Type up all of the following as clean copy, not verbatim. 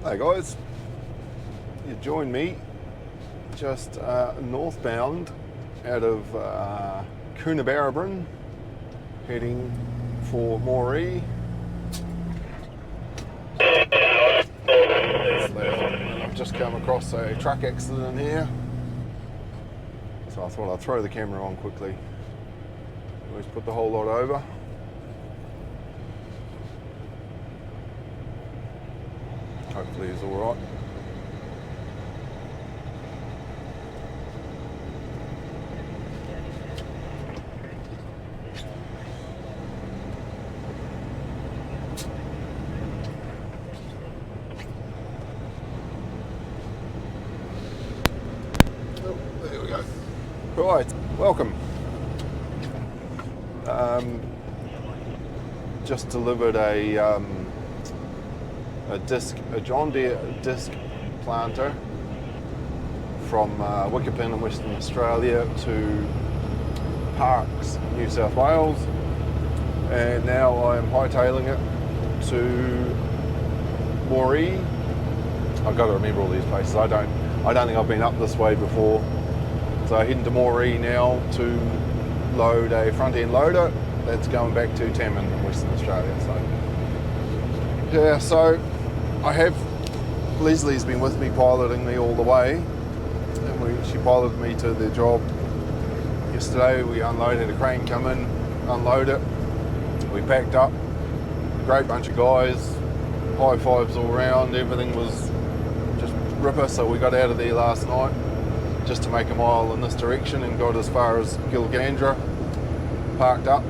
Hey guys, you join me just northbound out of Coonabarabran, heading for Moree. That's loud. And I've just come across a truck accident here, so I thought I'd throw the camera on quickly. Let's put the whole lot over. Hopefully he's all right. Oh, there we go. Right, welcome. Just delivered a John Deere disc planter from Wickerpin in Western Australia to Parks, New South Wales, and now I'm hightailing it to Moree. I've got to remember all these places. I don't think I've been up this way before. So heading to Moree now to load a front end loader that's going back to Tamman in Western Australia. So yeah, so I have, Leslie's been with me, piloting me all the way, and she piloted me to the job yesterday. We unloaded, a crane come in, unload it, we packed up, a great bunch of guys, high fives all around, everything was just ripper. So we got out of there last night just to make a mile in this direction and got as far as Gilgandra, parked up,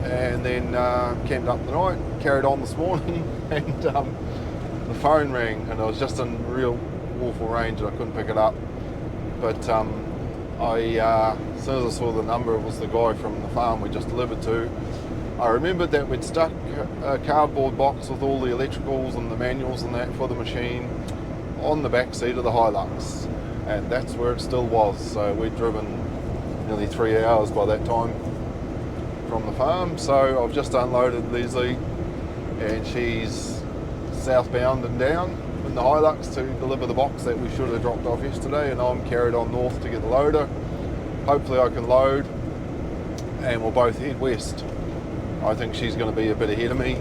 and then camped up the night, carried on this morning, and the phone rang, and I was just in real awful range and I couldn't pick it up. But as soon as I saw the number, it was the guy from the farm we just delivered to. I remembered that we'd stuck a cardboard box with all the electricals and the manuals and that for the machine on the back seat of the Hilux, and that's where it still was. So we'd driven nearly 3 hours by that time from the farm. So I've just unloaded Leslie, and she's southbound and down in the Hilux to deliver the box that we should have dropped off yesterday, and I'm carried on north to get the loader. Hopefully I can load and we'll both head west. I think she's going to be a bit ahead of me,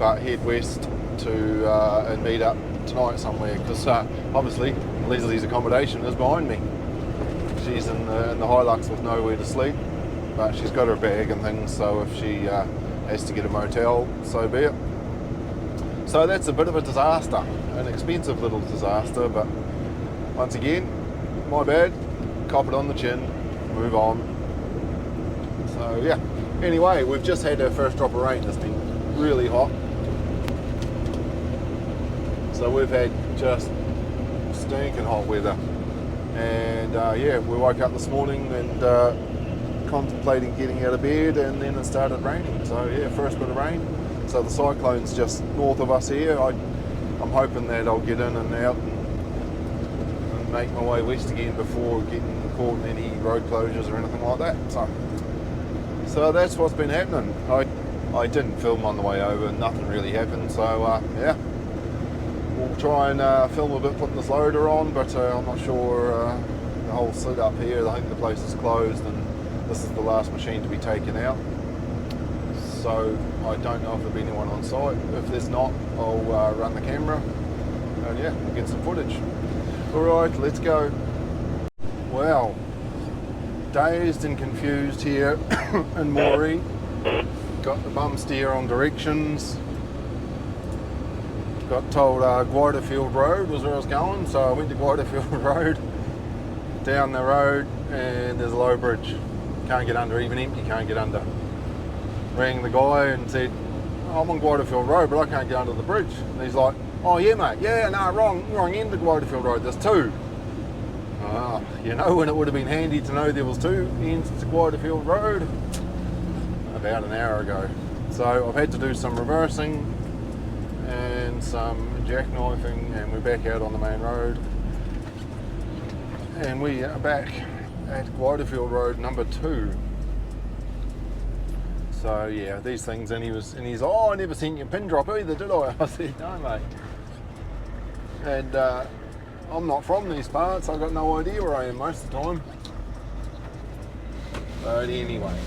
but head west to and meet up tonight somewhere, because obviously Leslie's accommodation is behind me. She's in the Hilux with nowhere to sleep, but she's got her bag and things, so if she has to get a motel, so be it. So that's a bit of a disaster, an expensive little disaster, but once again, my bad, cop it on the chin, move on. So yeah, anyway, we've just had our first drop of rain. It's been really hot. So we've had just stinking hot weather. And yeah, we woke up this morning and contemplating getting out of bed, and then it started raining. So yeah, first bit of rain. So the cyclone's just north of us here. I'm hoping that I'll get in and out and make my way west again before getting caught in any road closures or anything like that. So that's what's been happening. I didn't film on the way over, nothing really happened. So yeah, we'll try and film a bit putting this loader on, but I'm not sure the whole setup here. I think the place is closed and this is the last machine to be taken out. So I don't know if there'll be anyone on site. If there's not, I'll run the camera and yeah, we'll get some footage. Alright, let's go. Wow, dazed and confused here in Moree. Got the bum steer on directions. Got told Guiderfield Road was where I was going, so I went to Guiderfield Road, down the road, and there's a low bridge. Can't get under, even empty, can't get under. Rang the guy and said, oh, I'm on Guiderfield Road, but I can't get under the bridge. And he's like, oh yeah mate, yeah, no, wrong end of Guiderfield Road, there's two. You know when it would have been handy to know there was two ends to Guiderfield Road? About an hour ago. So I've had to do some reversing and some jackknifing, and we're back out on the main road. And we are back at Guiderfield Road number 2. So yeah, these things, and he's, oh, I never seen your pin drop either, did I? I said, no mate. And I'm not from these parts, I've got no idea where I am most of the time. But anyway.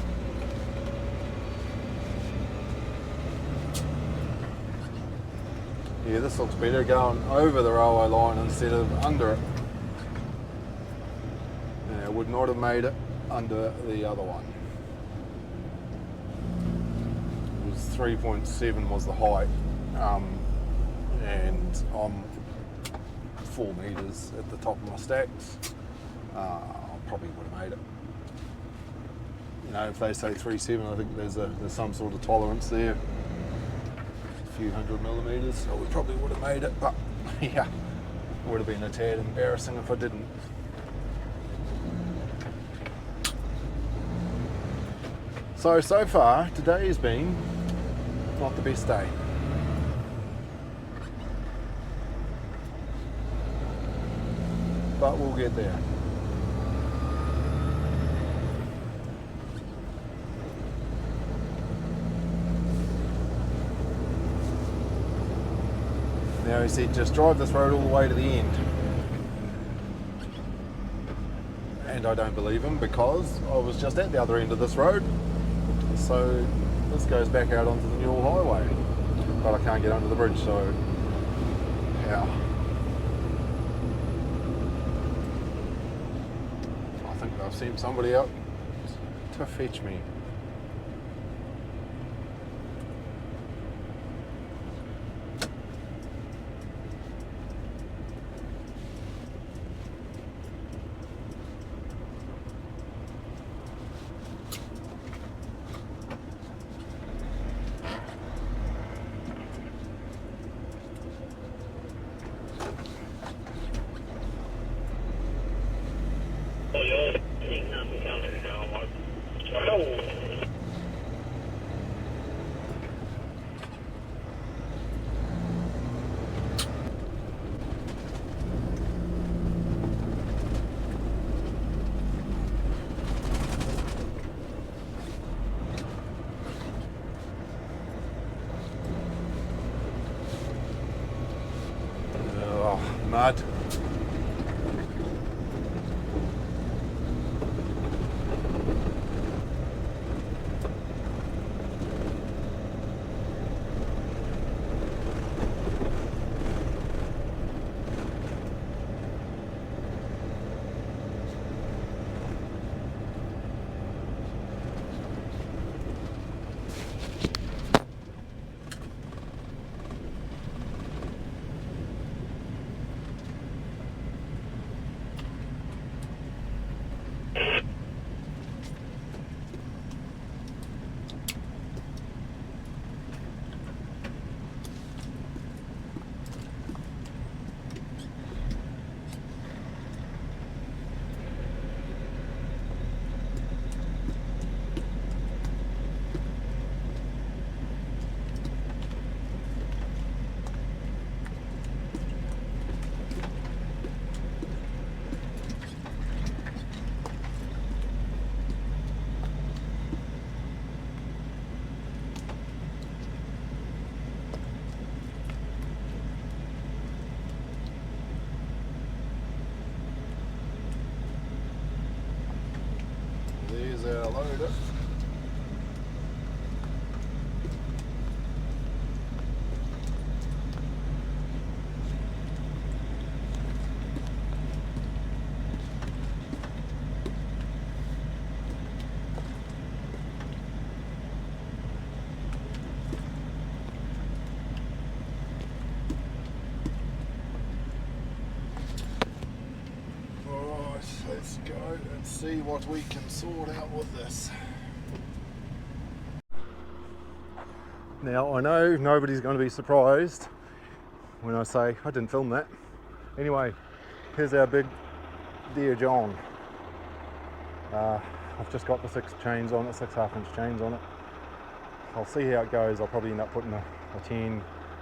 Yeah, this looks better going over the railway line instead of under it. Yeah, I would not have made it under the other one. It was 3.7 was the height, and I'm 4 metres at the top of my stacks. I probably would have made it. You know, if they say 3.7, I think there's some sort of tolerance there. A few 100 millimetres, so we probably would have made it, but yeah, it would have been a tad embarrassing if I didn't. So far, today's been not the best day. But we'll get there. Now he said, just drive this road all the way to the end. And I don't believe him, because I was just at the other end of this road. So this goes back out onto the Newell Highway. But I can't get under the bridge, so yeah. I think I've sent somebody out to fetch me. Mud. There's our loader. Let's go and see what we can sort out with this. Now I know nobody's going to be surprised when I say I didn't film that. Anyway, here's our big dear John. I've just got the 6 chains on it, 6 half-inch chains on it. I'll see how it goes. I'll probably end up putting a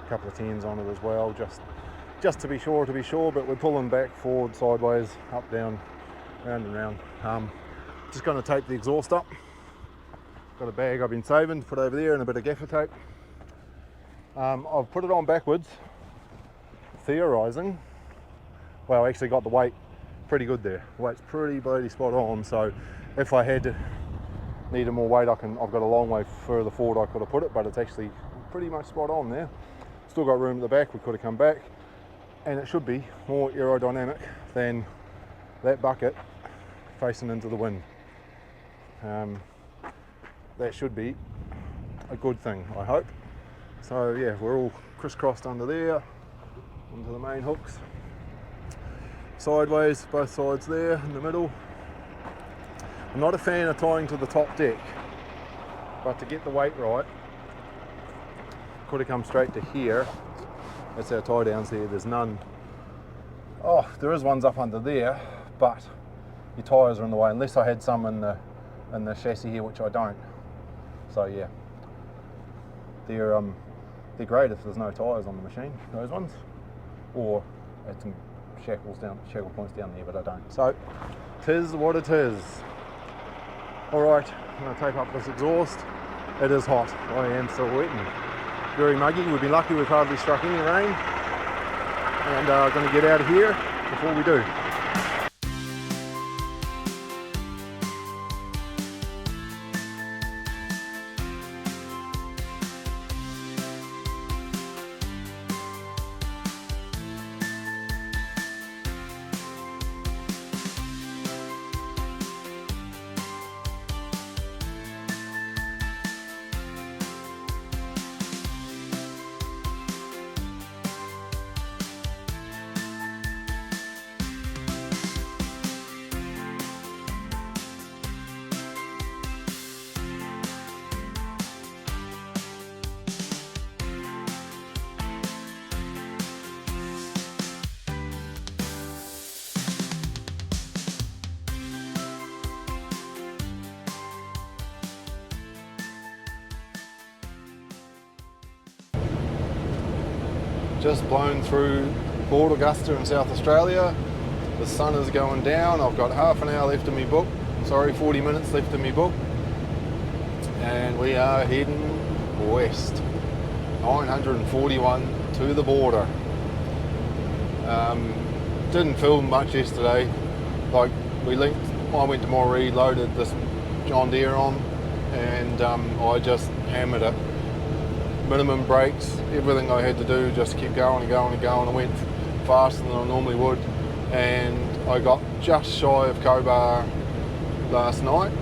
couple of 10s on it as well, just to be sure, but we're pulling back, forward, sideways, up, down, round and round. Just going to tape the exhaust up. Got a bag I've been saving to put over there and a bit of gaffer tape. I've put it on backwards theorising, well, I actually got the weight pretty good there. The weight's pretty bloody spot on, so if I had needed more weight, I've got a long way further forward I could have put it, but it's actually pretty much spot on there. Still got room at the back, we could have come back, and it should be more aerodynamic than that bucket facing into the wind. That should be a good thing, I hope. So yeah, we're all crisscrossed under there, onto the main hooks. Sideways, both sides there, in the middle. I'm not a fan of tying to the top deck, but to get the weight right, could have come straight to here. That's our tie downs there, there's none. Oh, there is ones up under there, but your tyres are in the way, unless I had some in the chassis here, which I don't. So yeah, they're great if there's no tyres on the machine, those ones, or had some shackle points down there, but I don't. So, 'tis what it is. Alright, I'm going to tape up this exhaust. It is hot, I am still wet and very muggy. We've been lucky we've hardly struck any rain, and I'm going to get out of here before we do. Just blown through Port Augusta in South Australia. The sun is going down. I've got half an hour left of me book. 40 minutes left of me book. And we are heading west. 941 to the border. Didn't film much yesterday. Like I went to Moree, loaded this John Deere on, and I just hammered it. Minimum brakes, everything I had to do, just keep going and going and going. I went faster than I normally would, and I got just shy of Cobar last night.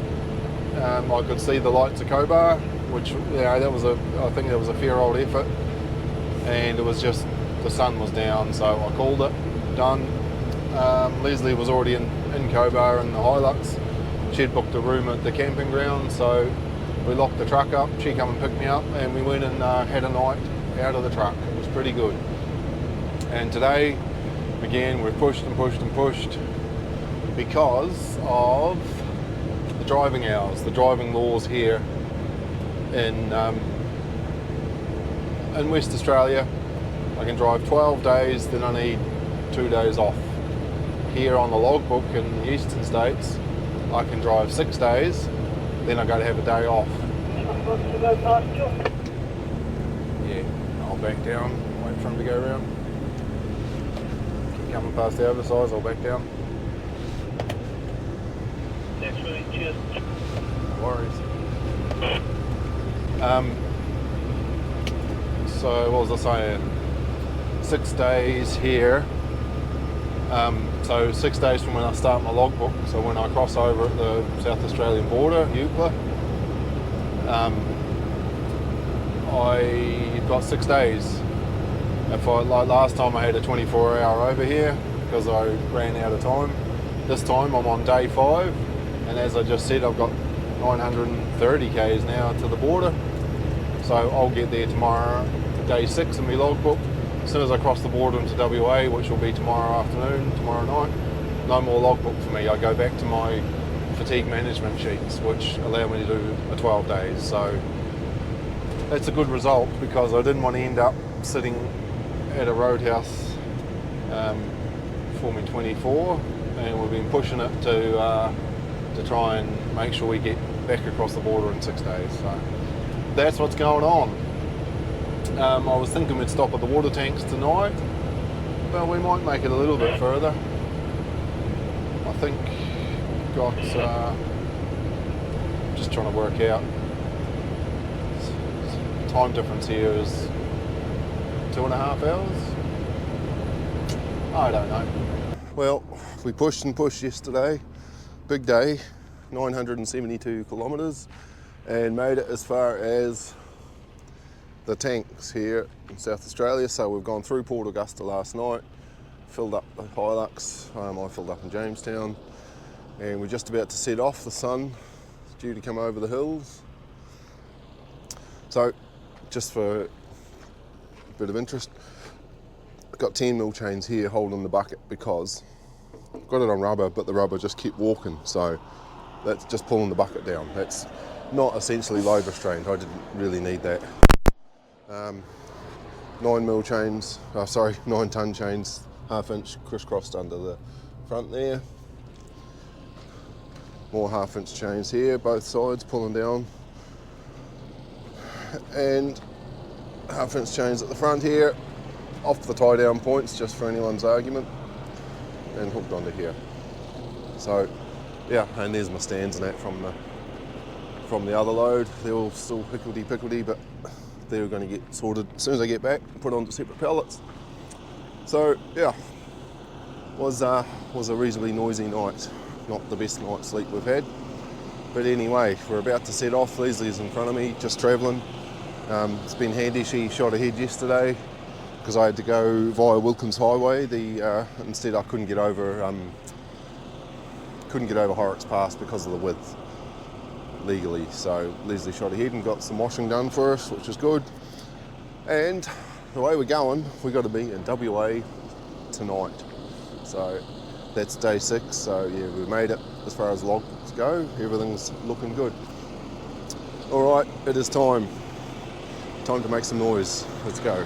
I could see the lights of Cobar, which I think that was a fair old effort, and it was just the sun was down, so I called it done. Leslie was already in Cobar in the Hilux. She'd booked a room at the camping ground, so we locked the truck up, she come and picked me up, and we went and had a night out of the truck. It was pretty good. And today, again, we've pushed and pushed and pushed because of the driving hours, the driving laws here in West Australia. I can drive 12 days, then I need 2 days off. Here on the logbook in the eastern states, I can drive 6 days, then I got to have a day off. Yeah, I'll back down, wait for him to go around. Keep coming past the oversize, I'll back down. Thanks, really, cheers. No worries. So what was I saying? 6 days here. So 6 days from when I start my logbook, so when I cross over at the South Australian border, Eucla, I've got 6 days. Like last time I had a 24-hour over here because I ran out of time. This time I'm on day 5, and as I just said, I've got 930 k's now to the border. So I'll get there tomorrow, day 6 in my logbook. As soon as I cross the border into WA, which will be tomorrow afternoon, tomorrow night, no more logbook for me. I go back to my fatigue management sheets, which allow me to do a 12 days. So that's a good result because I didn't want to end up sitting at a roadhouse for me 24, and we've been pushing it to try and make sure we get back across the border in 6 days. So that's what's going on. I was thinking we'd stop at the water tanks tonight Well, we might make it a little bit further. I think we've got, just trying to work out, time difference here is 2.5 hours? I don't know. Well, we pushed and pushed yesterday. Big day, 972 kilometres, and made it as far as the tanks here in South Australia. So we've gone through Port Augusta last night, filled up the Hilux, I filled up in Jamestown, and we're just about to set off. The sun is due to come over the hills. So, just for a bit of interest, I've got 10 mil chains here holding the bucket because I've got it on rubber, but the rubber just kept walking, so that's just pulling the bucket down. That's not essentially load restrained. I didn't really need that. 9 mil chains, 9 ton chains, 1/2 inch crisscrossed under the front there. More 1/2 inch chains here, both sides pulling down. And 1/2 inch chains at the front here, off the tie down points, just for anyone's argument, and hooked onto here. So yeah, and there's my stands and that from the other load. They're all still pickledy, but they're going to get sorted as soon as I get back and put onto separate pallets. So yeah, was a reasonably noisy night. Not the best night's sleep we've had, but anyway, we're about to set off. Leslie's in front of me, just travelling. It's been handy. She shot ahead yesterday because I had to go via Wilkins Highway. Instead I couldn't get over Horrocks Pass because of the width legally. So Leslie shot ahead and got some washing done for us, which is good. And the way we're going, we've got to be in WA tonight. So that's day 6. So yeah, we made it as far as logs go. Everything's looking good. All right, it is time to make some noise. Let's go.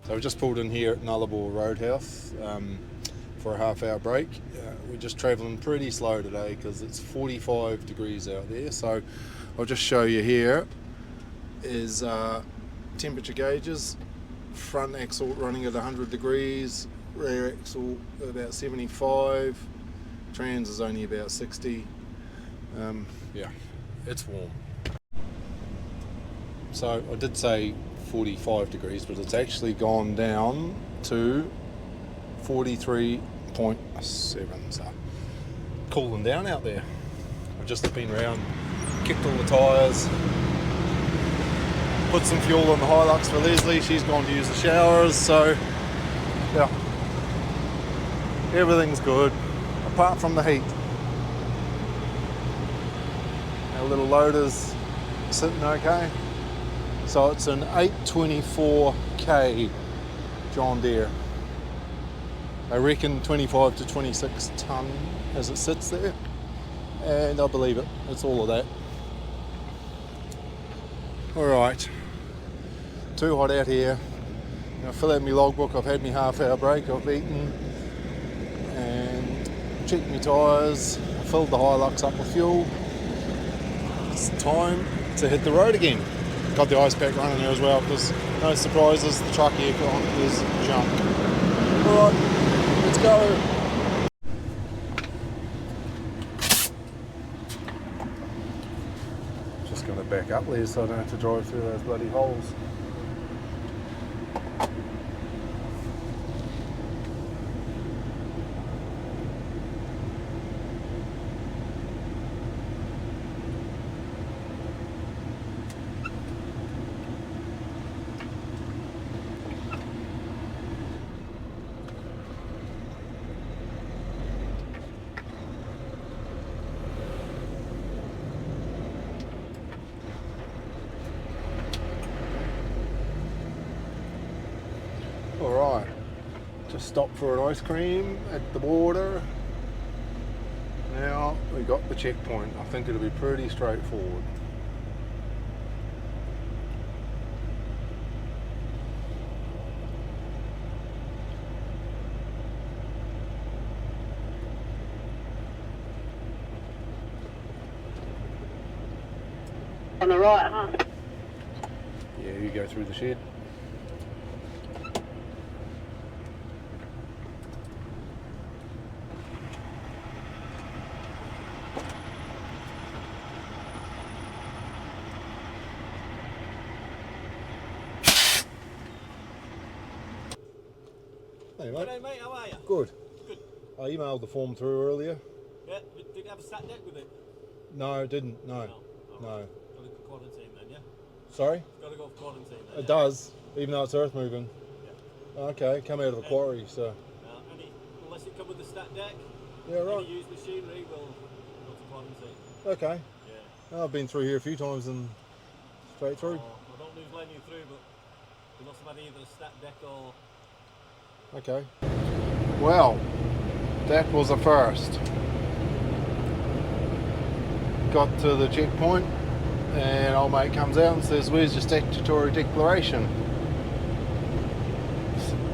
So we just pulled in here at Nullarbor Roadhouse for a half-hour break. We're just travelling pretty slow today because it's 45 degrees out there. So I'll just show you here is temperature gauges. Front axle running at 100 degrees, rear axle about 75, trans is only about 60. Yeah, it's warm. So I did say 45 degrees, but it's actually gone down to 43.7, so cooling down out there. I've just been around, kicked all the tyres, put some fuel in the Hilux for Leslie. She's gone to use the showers, so yeah, everything's good apart from the heat. Our little loader's sitting okay. So it's an 824K John Deere. I reckon 25 to 26 tonne as it sits there, and I believe it. It's all of that. All right. Too hot out here. I'm going to fill out my logbook. I've had my half-hour break. I've eaten and checked my tyres. I filled the Hilux up with fuel. It's time to hit the road again. Got the ice pack running there as well because no surprises, the truck aircon is junk. All right, let's go. Just going to back up there so I don't have to drive through those bloody holes. Alright, just stopped for an ice cream at the border. Now we got the checkpoint. I think it'll be pretty straightforward. On the right, huh? Yeah, you go through the shed. Hey mate. G'day mate, how are you? Good. Good. I emailed the form through earlier. Yeah, did you have a sat deck with it? No, it didn't. No. No. Got to go quarantine then, yeah? Sorry? Got to go for quarantine then. It does, even though it's earth moving. Yeah. Okay, come out of a quarry, so. Unless it come with the stat deck, Yeah, right. any used machinery will go to quarantine. Okay. Yeah. I've been through here a few times and straight through. I don't lose letting you through, but you must have had either a stat deck or... Okay. Well, that was a first. Got to the checkpoint and old mate comes out and says, "Where's your statutory declaration?"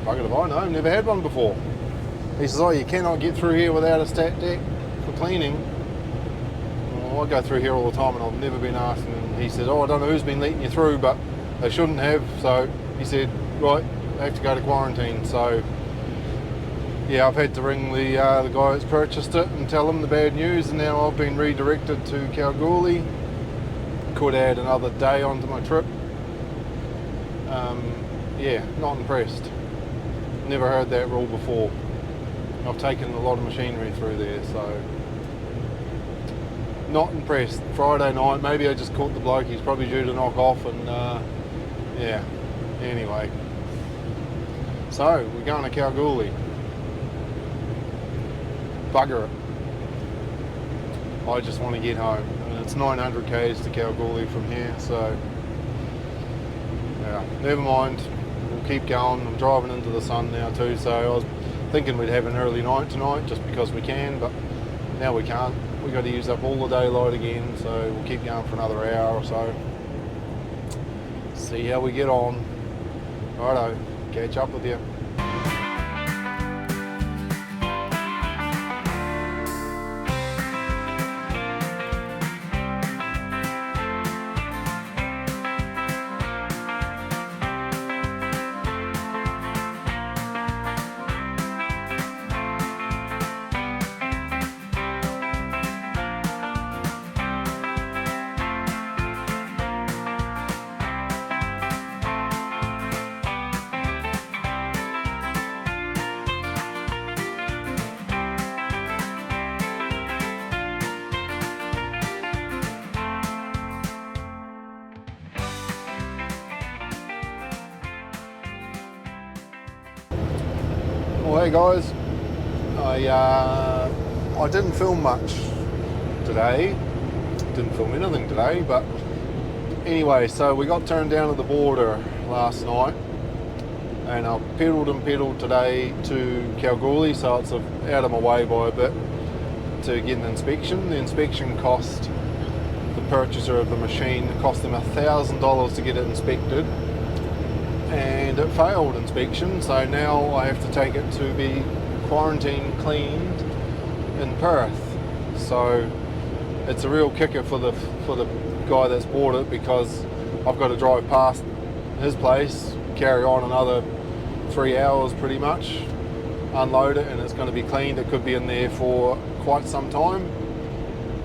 Bugger if I know, I've never had one before. He says, "Oh, you cannot get through here without a stat deck for cleaning." Well, I go through here all the time and I've never been asked. And he says, "Oh, I don't know who's been letting you through, but they shouldn't have." So he said, "Right, I have to go to quarantine." So yeah, I've had to ring the guy that's purchased it and tell him the bad news, and now I've been redirected to Kalgoorlie. Could add another day onto my trip. Yeah, not impressed. Never heard that rule before. I've taken a lot of machinery through there, so not impressed. Friday night, maybe I just caught the bloke. He's probably due to knock off, and yeah. Anyway, so we're going to Kalgoorlie. Bugger it. I just want to get home. And it's 900 k's to Kalgoorlie from here, so yeah, never mind. We'll keep going. I'm driving into the sun now too, so I was thinking we'd have an early night tonight just because we can, but now we can't. We've got to use up all the daylight again, so we'll keep going for another hour or so. See how we get on. Righto. catch up with you. Well, hey guys, I didn't film much today, didn't film anything today, but anyway, so we got turned down at the border last night, and I pedalled today to Kalgoorlie, so it's out of my way by a bit to get an inspection. The inspection cost the purchaser of the machine, it cost them $1,000 to get it inspected, and it failed inspection, so now I have to take it to be quarantine cleaned in Perth. So it's a real kicker for the guy that's bought it, because I've got to drive past his place, carry on another 3 hours pretty much, unload it, and it's going to be cleaned. It could be in there for quite some time,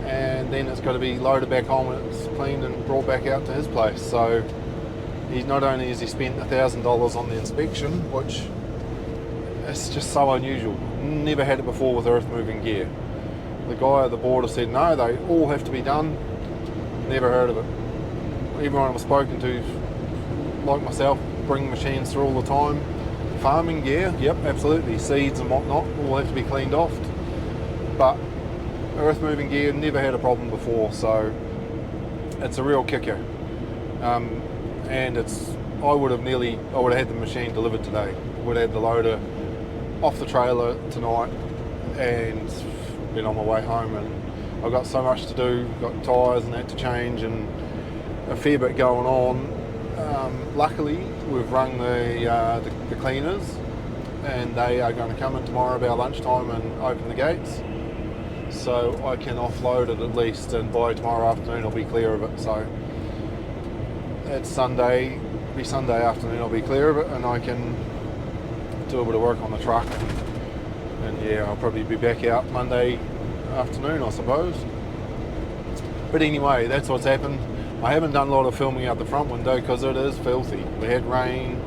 and then it's got to be loaded back home when it's cleaned and brought back out to his place. So he's not only has he spent $1,000 on the inspection, which is just so unusual. Never had it before with earth moving gear. The guy at the border said no, they all have to be done. Never heard of it. Everyone I've spoken to, like myself, bring machines through all the time. Farming gear, yep, absolutely. Seeds and whatnot all have to be cleaned off. But earth moving gear, never had a problem before, so it's a real kicker. And I would have had the machine delivered today. Would have had the loader off the trailer tonight and been on my way home, and I've got so much to do, got tyres and that to change and a fair bit going on. Luckily we've rung the cleaners, and they are going to come in tomorrow about lunchtime and open the gates, so I can offload it at least, and by tomorrow afternoon I'll be clear of it. So it's Sunday afternoon I'll be clear of it, and I can do a bit of work on the truck, and yeah, I'll probably be back out Monday afternoon, I suppose. But anyway, that's what's happened. I haven't done a lot of filming out the front window because it is filthy. We had rain,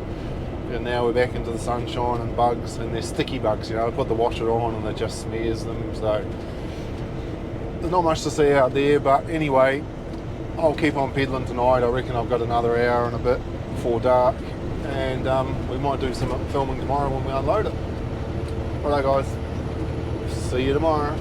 and now we're back into the sunshine and bugs, and they're sticky bugs, I put the washer on and it just smears them, so there's not much to see out there. But anyway, I'll keep on pedaling tonight. I reckon I've got another hour and a bit before dark, and we might do some filming tomorrow when we unload it. Alright guys, see you tomorrow.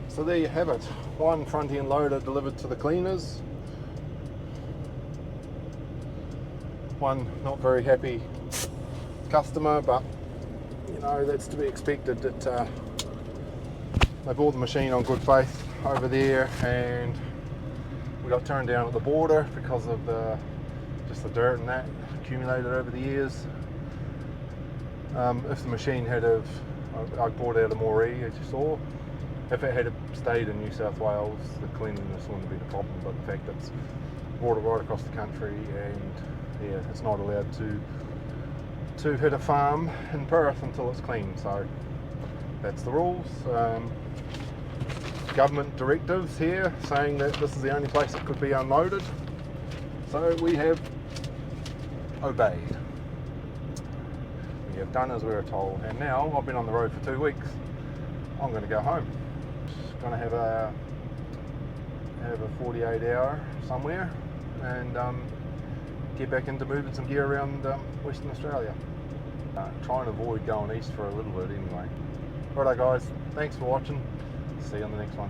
So there you have it, one front end loader delivered to the cleaners, one not very happy customer, but that's to be expected. That they bought the machine on good faith over there, and we got turned down at the border because of just the dirt and that accumulated over the years. If the machine had have I brought out a Moree, as you saw. If it had stayed in New South Wales, the cleanliness wouldn't have been a problem, but the fact it's brought it right across the country, and yeah, it's not allowed to hit a farm in Perth until it's clean. So that's the rules. Government directives here saying that this is the only place it could be unloaded. So we have obeyed. We have done as we were told, and now I've been on the road for 2 weeks. I'm going to go home. Just going to have a 48-hour somewhere and get back into moving some gear around Western Australia. Try and avoid going east for a little bit anyway. Righto guys, thanks for watching. See you on the next one.